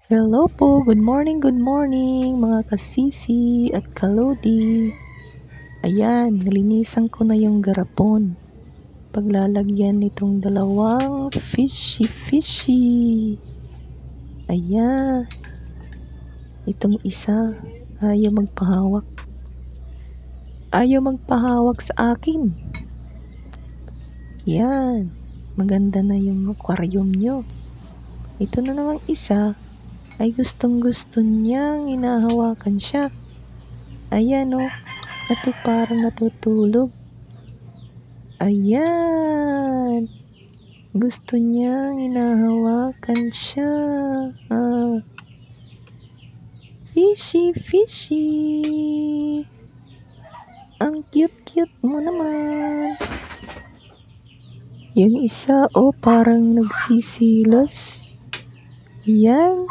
Hello po, good morning mga kasisi at kalodi. Ayan, nalinisan ko na yung garapon. Paglalagyan nitong dalawang fishy. Ayan, itong isa ayaw magpahawak. Ayaw magpahawak sa akin. Yan, maganda na yung aquarium nyo. Ito na namang isa ay gustong-gusto niyang inahawakan siya. Ayan o, parang natutulog. Ayan, gusto niyang inahawakan siya. Fishy. Ang cute mo naman. Yung isa parang nagsisilos. Yan,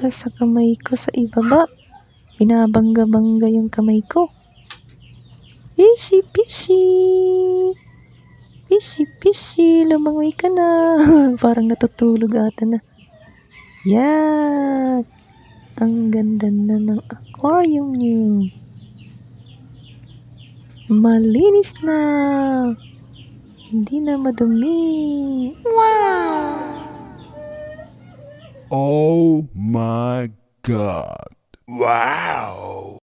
nasa kamay ko sa ibaba. Binabangga-bangga yung kamay ko. Fishy. Fishy, lumangoy ka na. Parang natutulog ata na. Yan, ang ganda na ng aquarium niyo. Malinis na. Hindi na madumi. Wow! Oh my God! Wow!